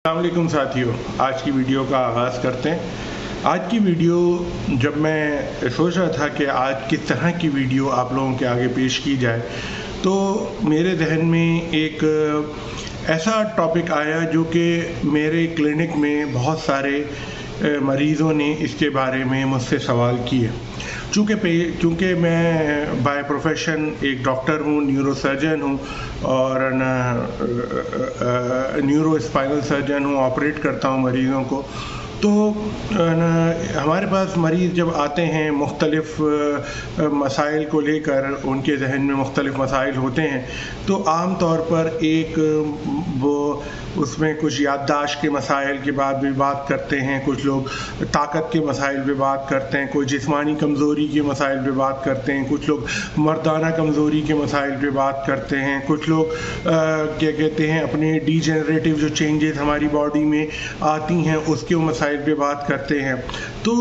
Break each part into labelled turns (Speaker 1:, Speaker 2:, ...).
Speaker 1: السلام علیکم ساتھیوں، آج کی ویڈیو کا آغاز کرتے ہیں۔ آج کی ویڈیو جب میں سوچ رہا تھا کہ آج کس طرح کی ویڈیو آپ لوگوں کے آگے پیش کی جائے تو میرے ذہن میں ایک ایسا ٹاپک آیا جو کہ میرے کلینک میں بہت سارے مریضوں نے اس کے بارے میں مجھ سے سوال کیے۔ چونکہ میں بائی پروفیشن ایک ڈاکٹر ہوں، نیورو سرجن ہوں اور نیورو اسپائنل سرجن ہوں، آپریٹ کرتا ہوں مریضوں کو، تو ہمارے پاس مریض جب آتے ہیں مختلف مسائل کو لے کر، ان کے ذہن میں مختلف مسائل ہوتے ہیں، تو عام طور پر ایک وہ اس میں کچھ یادداشت کے مسائل کے بعد بھی بات کرتے ہیں، کچھ لوگ طاقت کے مسائل پہ بات کرتے ہیں، کوئی جسمانی کمزوری کے مسائل پہ بات کرتے ہیں، کچھ لوگ مردانہ کمزوری کے مسائل پہ بات کرتے ہیں، کچھ لوگ کیا کہتے ہیں اپنے ڈی جنریٹیو جو چینجز ہماری باڈی میں آتی ہیں اس کے مسائل پہ بات کرتے ہیں۔ تو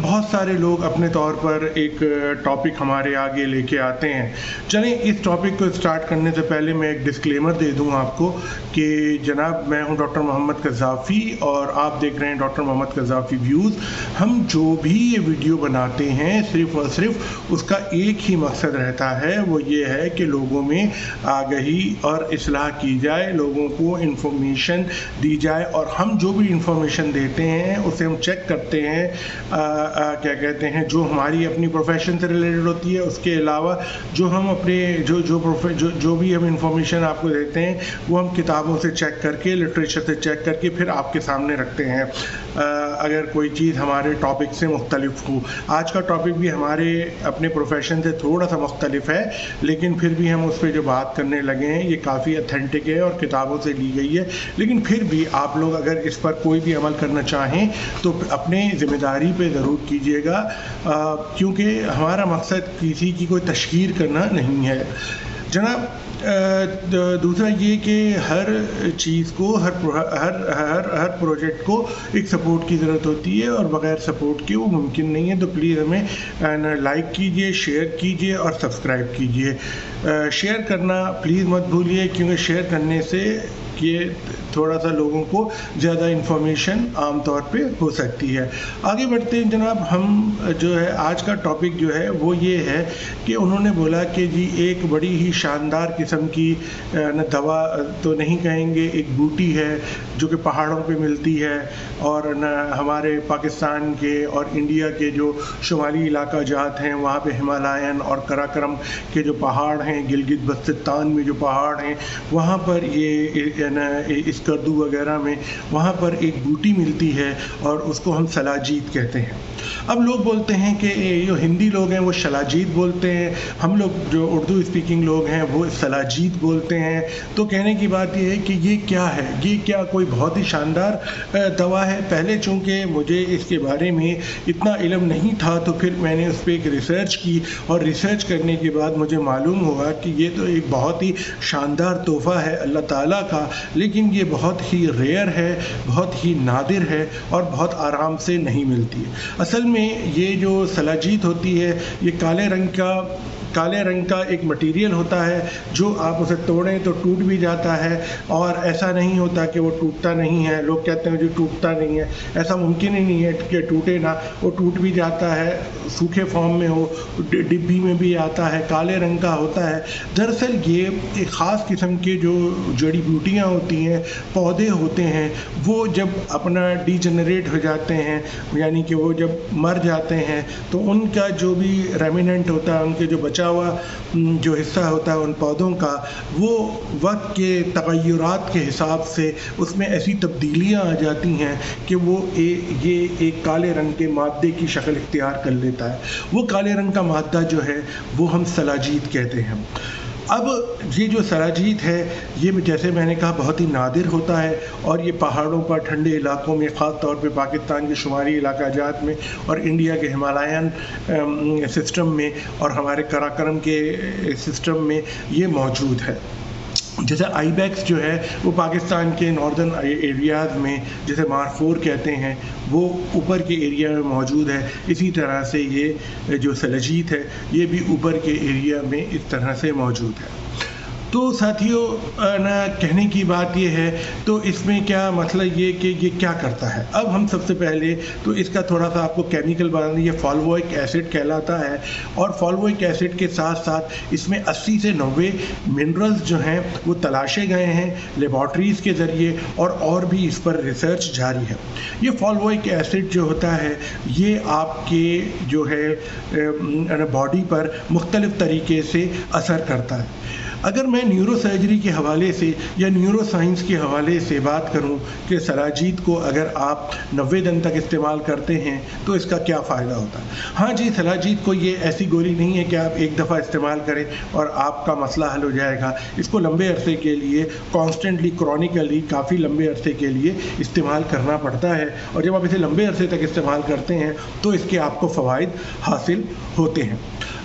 Speaker 1: بہت سارے لوگ اپنے طور پر ایک ٹاپک ہمارے آگے لے کے آتے ہیں۔ چلیں اس ٹاپک کو اسٹارٹ کرنے سے پہلے میں ایک ڈسکلیمر دے دوں آپ کو کہ جناب میں ہوں ڈاکٹر محمد قذافی اور آپ دیکھ رہے ہیں ڈاکٹر محمد قذافی ویوز۔ ہم جو بھی یہ ویڈیو بناتے ہیں صرف اور صرف اس کا ایک ہی مقصد رہتا ہے، وہ یہ ہے کہ لوگوں میں آگہی اور اصلاح کی جائے، لوگوں کو انفارمیشن دی جائے، اور ہم جو بھی انفارمیشن دیتے ہیں اسے ہم چیک کرتے ہیں کیا کہتے ہیں جو ہماری اپنی پروفیشن سے ریلیٹڈ ہوتی ہے، اس کے علاوہ جو ہم اپنے جو بھی ہم انفارمیشن آپ کو دیتے ہیں وہ ہم کتابوں سے چیک کر کے، لٹریچر سے چیک کر کے پھر آپ کے سامنے رکھتے ہیں اگر کوئی چیز ہمارے ٹاپک سے مختلف ہو۔ آج کا ٹاپک بھی ہمارے اپنے پروفیشن سے تھوڑا سا مختلف ہے، لیکن پھر بھی ہم اس پہ جو بات کرنے لگے ہیں یہ کافی اتھینٹک ہے اور کتابوں سے لی گئی ہے، لیکن پھر بھی آپ لوگ اگر اس پر کوئی بھی عمل کرنا چاہیں تو اپنے ذمہ داری پہ ضرور کیجیے گا، کیونکہ ہمارا مقصد کسی کی کوئی تشہیر کرنا نہیں ہے۔ جناب دوسرا یہ کہ ہر چیز کو ہر پروجیکٹ کو ایک سپورٹ کی ضرورت ہوتی ہے اور بغیر سپورٹ کے وہ ممکن نہیں ہے، تو پلیز ہمیں لائک کیجئے، شیئر کیجئے اور سبسکرائب کیجئے۔ شیئر کرنا پلیز مت بھولیے، کیونکہ شیئر کرنے سے یہ تھوڑا سا لوگوں کو زیادہ انفارمیشن عام طور پہ ہو سکتی ہے۔ آگے بڑھتے ہیں جناب، ہم جو ہے آج کا ٹاپک جو ہے وہ یہ ہے کہ انہوں نے بولا کہ جی ایک بڑی ہی شاندار قسم کی دوا تو نہیں کہیں گے، ایک بوٹی ہے جو کہ پہاڑوں پہ ملتی ہے، اور ہمارے پاکستان کے اور انڈیا کے جو شمالی علاقہ جات ہیں وہاں پہ ہمالین اور کراکرم کے جو پہاڑ ہیں، گلگت بلتستان میں جو پہاڑ ہیں وہاں پر یہ اسکردو وغیرہ میں وہاں پر ایک بوٹی ملتی ہے اور اس کو ہم سلاجید کہتے ہیں۔ اب لوگ بولتے ہیں کہ جو ہندی لوگ ہیں وہ شلاجید بولتے ہیں، ہم لوگ جو اردو اسپیکنگ لوگ ہیں وہ سلاجید بولتے ہیں۔ تو کہنے کی بات یہ ہے کہ یہ کیا ہے، یہ کیا کوئی بہت ہی شاندار دوا ہے؟ پہلے چونکہ مجھے اس کے بارے میں اتنا علم نہیں تھا تو پھر میں نے اس پہ ایک ریسرچ کی، اور ریسرچ کرنے کے بعد مجھے معلوم ہوا کہ یہ تو ایک بہت ہی شاندار تحفہ ہے اللہ تعالیٰ کا، لیکن یہ بہت ہی ریئر ہے، بہت ہی نادر ہے اور بہت آرام سے نہیں ملتی ہے۔ اصل میں یہ جو سلاجید ہوتی ہے یہ کالے رنگ کا ایک مٹیریل ہوتا ہے، جو آپ اسے توڑیں تو ٹوٹ بھی جاتا ہے، اور ایسا نہیں ہوتا کہ وہ ٹوٹتا نہیں ہے۔ لوگ کہتے ہیں جو ٹوٹتا نہیں ہے، ایسا ممکن ہی نہیں ہے کہ ٹوٹے نہ، وہ ٹوٹ بھی جاتا ہے، سوکھے فارم میں ہو، ڈبی میں بھی آتا ہے، کالے رنگ کا ہوتا ہے۔ دراصل یہ ایک خاص قسم کے جو جڑی بوٹیاں ہوتی ہیں، پودے ہوتے ہیں، وہ جب اپنا ڈی جنریٹ ہو جاتے ہیں، یعنی کہ وہ جب مر جاتے ہیں، تو ان کا جو بھی ریمیننٹ ہوتا ہے، ان کے جو بچا ہوا جو حصہ ہوتا ہے ان پودوں کا، وہ وقت کے تغیرات کے حساب سے اس میں ایسی تبدیلیاں آ جاتی ہیں کہ وہ یہ ایک کالے رنگ کے مادے کی شکل اختیار کر لیتا ہے۔ وہ کالے رنگ کا مادہ جو ہے وہ ہم سلاجید کہتے ہیں۔ اب یہ جو سلاجید ہے یہ جیسے میں نے کہا بہت ہی نادر ہوتا ہے، اور یہ پہاڑوں پر ٹھنڈے علاقوں میں، خاص طور پہ پاکستان کے شمالی علاقہ جات میں اور انڈیا کے ہمالین سسٹم میں اور ہمارے کراکرم کے سسٹم میں یہ موجود ہے۔ جیسے آئی بیکس جو ہے وہ پاکستان کے ناردرن ایریاز میں جیسے مارخور کہتے ہیں وہ اوپر کے ایریا میں موجود ہے، اسی طرح سے یہ جو سلاجید ہے یہ بھی اوپر کے ایریا میں اس طرح سے موجود ہے۔ تو ساتھیوں نا کہنے کی بات یہ ہے، تو اس میں کیا مسئلہ یہ کہ یہ کیا کرتا ہے. اب ہم سب سے پہلے تو اس کا تھوڑا سا آپ کو کیمیکل بتانا، یہ فالوئک ایسڈ کہلاتا ہے، اور فالوئک ایسڈ کے ساتھ ساتھ اس میں 80 سے 90 منرلز جو ہیں وہ تلاشے گئے ہیں لیبارٹریز کے ذریعے، اور بھی اس پر ریسرچ جاری ہے. یہ فالوئک ایسڈ جو ہوتا ہے یہ آپ کے جو ہے باڈی پر مختلف طریقے سے اثر کرتا ہے. اگر میں نیورو سرجری کے حوالے سے یا نیورو سائنس کے حوالے سے بات کروں کہ سلاجید کو اگر آپ 90 دن تک استعمال کرتے ہیں تو اس کا کیا فائدہ ہوتا ہے. ہاں جی، سلاجید کو یہ ایسی گولی نہیں ہے کہ آپ ایک دفعہ استعمال کریں اور آپ کا مسئلہ حل ہو جائے گا. اس کو لمبے عرصے کے لیے کانسٹنٹلی، کرونیکلی، کافی لمبے عرصے کے لیے استعمال کرنا پڑتا ہے، اور جب آپ اسے لمبے عرصے تک استعمال کرتے ہیں تو اس کے آپ کو فوائد حاصل ہوتے ہیں.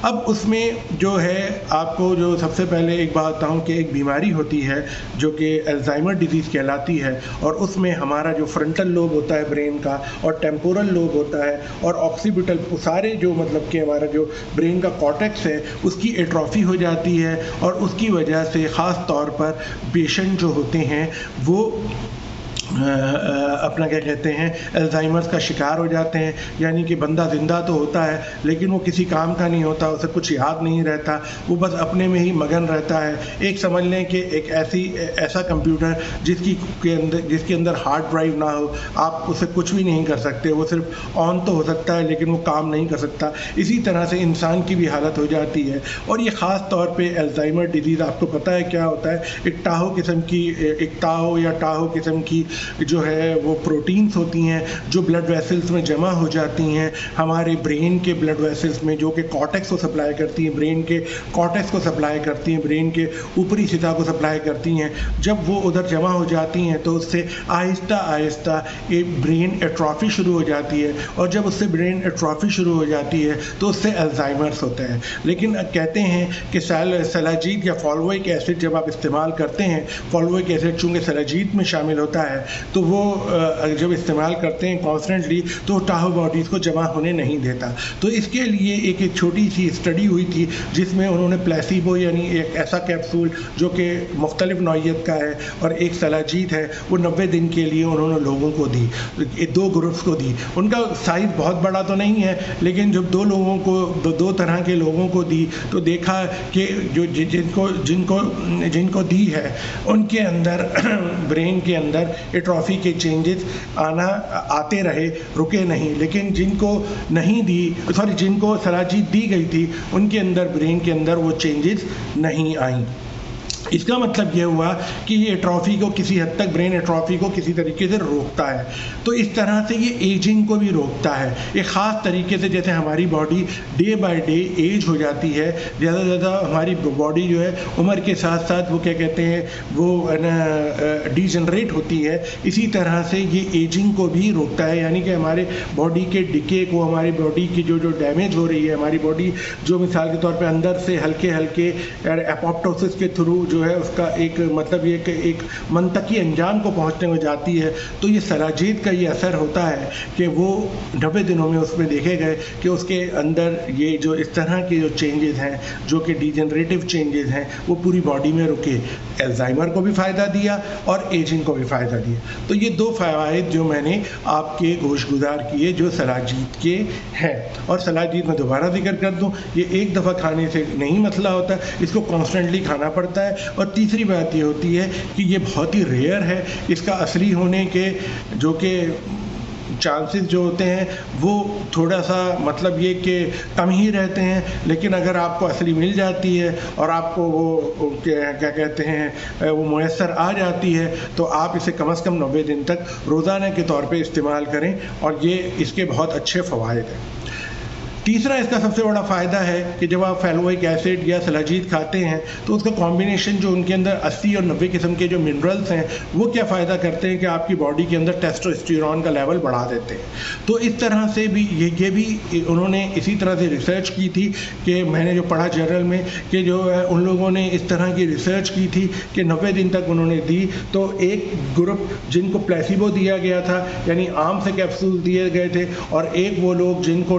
Speaker 1: اب اس میں جو ہے آپ کو جو سب سے پہلے ایک بات بتاؤں کہ ایک بیماری ہوتی ہے جو کہ الزائمر ڈیزیز کہلاتی ہے، اور اس میں ہمارا جو فرنٹل لوب ہوتا ہے برین کا، اور ٹیمپورل لوب ہوتا ہے، اور آکسیپیٹل، سارے جو مطلب کہ ہمارا جو برین کا کارٹیکس ہے اس کی ایٹروفی ہو جاتی ہے، اور اس کی وجہ سے خاص طور پر پیشنٹ جو ہوتے ہیں وہ اپنا کیا کہتے ہیں الزائمرز کا شکار ہو جاتے ہیں. یعنی کہ بندہ زندہ تو ہوتا ہے لیکن وہ کسی کام کا نہیں ہوتا، اسے کچھ یاد نہیں رہتا، وہ بس اپنے میں ہی مگن رہتا ہے. ایک سمجھ لیں کہ ایک ایسا کمپیوٹر جس کے اندر ہارڈ ڈرائیو نہ ہو، آپ اسے کچھ بھی نہیں کر سکتے، وہ صرف آن تو ہو سکتا ہے لیکن وہ کام نہیں کر سکتا. اسی طرح سے انسان کی بھی حالت ہو جاتی ہے. اور یہ خاص طور پہ الزائمر ڈیزیز آپ کو پتہ ہے کیا ہوتا ہے، ایک ٹاہو یا ٹاہو قسم کی جو ہے وہ پروٹینز ہوتی ہیں جو بلڈ ویسلز میں جمع ہو جاتی ہیں ہمارے برین کے بلڈ ویسلز میں، جو کہ کارٹیکس کو سپلائی کرتی ہیں، برین کے کارٹیکس کو سپلائی کرتی ہیں، برین کے اوپری سطح کو سپلائی کرتی ہیں. جب وہ ادھر جمع ہو جاتی ہیں تو اس سے آہستہ آہستہ ایک برین ایٹروفی شروع ہو جاتی ہے، اور جب اس سے برین ایٹروفی شروع ہو جاتی ہے تو اس سے الزائمرز ہوتا ہے. لیکن کہتے ہیں کہ سلاجید یا فالوئک ایسڈ جب آپ استعمال کرتے ہیں، فالوئک ایسڈ چونکہ سلاجید میں شامل ہوتا ہے تو وہ جب استعمال کرتے ہیں کانسٹنٹلی تو ٹاہو باڈیز کو جمع ہونے نہیں دیتا. تو اس کے لیے ایک چھوٹی سی اسٹڈی ہوئی تھی جس میں انہوں نے پلیسیبو یعنی ایک ایسا کیپسول جو کہ مختلف نوعیت کا ہے اور ایک سلاجید ہے، وہ 90 دن کے لیے انہوں نے لوگوں کو دی، 2 گروپس کو دی. ان کا سائز بہت بڑا تو نہیں ہے لیکن جب 2 لوگوں کو 2 طرح کے لوگوں کو دی تو دیکھا کہ جو جن کو دی ہے ان کے اندر برین کے اندر ایٹروفی کے چینجز آتے رہے، رکے نہیں. لیکن جن کو سلاجید دی گئی تھی ان کے اندر برین کے اندر وہ چینجز نہیں آئیں. اس کا مطلب یہ ہوا کہ یہ ایٹروفی کو کسی حد تک، برین ایٹروفی کو کسی طریقے سے روکتا ہے. تو اس طرح سے یہ ایجنگ کو بھی روکتا ہے ایک خاص طریقے سے. جیسے ہماری body day by day age ہو جاتی ہے، زیادہ سے زیادہ ہماری باڈی جو ہے عمر کے ساتھ ساتھ وہ کیا کہتے ہیں وہ ڈی جنریٹ ہوتی ہے، اسی طرح سے یہ ایجنگ کو بھی روکتا ہے. یعنی کہ ہمارے باڈی کے ڈکے کو، ہماری باڈی کی جو ڈیمیج ہو رہی ہے، ہماری باڈی جو مثال کے طور پہ اندر سے ہلکے اپوپٹوسس کے تھرو جو ہے اس کا ایک مطلب یہ کہ ایک منطقی انجام کو پہنچنے میں جاتی ہے. تو یہ سلاجید کا یہ اثر ہوتا ہے کہ وہ 90 دنوں میں اس میں دیکھے گئے کہ اس کے اندر یہ جو اس طرح کے جو چینجز ہیں جو کہ ڈی جنریٹو چینجز ہیں وہ پوری باڈی میں رکے. الزائمر کو بھی فائدہ دیا اور ایجنگ کو بھی فائدہ دیا. تو یہ 2 فوائد جو میں نے آپ کے گوش گزار کیے جو سلاجید کے ہیں. اور سلاجید میں دوبارہ ذکر کر دوں، یہ ایک دفعہ کھانے سے نہیں مسئلہ ہوتا، اس کو کانسٹنٹلی کھانا پڑتا ہے. اور تیسری بات یہ ہوتی ہے کہ یہ بہت ہی ریئر ہے، اس کا اصلی ہونے کے جو کہ چانسز جو ہوتے ہیں وہ تھوڑا سا مطلب یہ کہ کم ہی رہتے ہیں. لیکن اگر آپ کو اصلی مل جاتی ہے اور آپ کو وہ کیا کہتے ہیں وہ میسر آ جاتی ہے تو آپ اسے کم از کم 90 دن تک روزانہ کے طور پہ استعمال کریں، اور یہ اس کے بہت اچھے فوائد ہیں. تیسرا اس کا سب سے بڑا فائدہ ہے کہ جب آپ فالوئک ایسڈ یا سلاجید کھاتے ہیں تو اس کا کمبینیشن جو ان کے اندر 80 اور 90 قسم کے جو منرلس ہیں وہ کیا فائدہ کرتے ہیں کہ آپ کی باڈی کے اندر ٹیسٹوسٹیرون کا لیول بڑھا دیتے ہیں. تو اس طرح سے بھی یہ بھی انہوں نے اسی طرح سے ریسرچ کی تھی کہ میں نے جو پڑھا جرنل میں کہ جو ان لوگوں نے اس طرح کی ریسرچ کی تھی کہ 90 دن تک انہوں نے دی. تو ایک گروپ جن کو پلیسیبو دیا گیا تھا یعنی عام سے کیپسول دیے گئے تھے، اور ایک وہ لوگ جن کو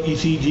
Speaker 1: ECG,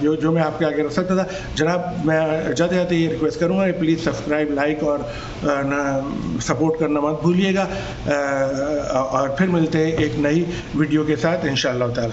Speaker 1: جو میں آپ کے آگے رکھ سکتا تھا. جناب میں جاتے جاتے یہ ریکویسٹ کروں گا کہ پلیز سبسکرائب، لائک اور سپورٹ کرنا مت بھولیے گا، اور پھر ملتے ہیں ایک نئی ویڈیو کے ساتھ انشاءاللہ تعالی.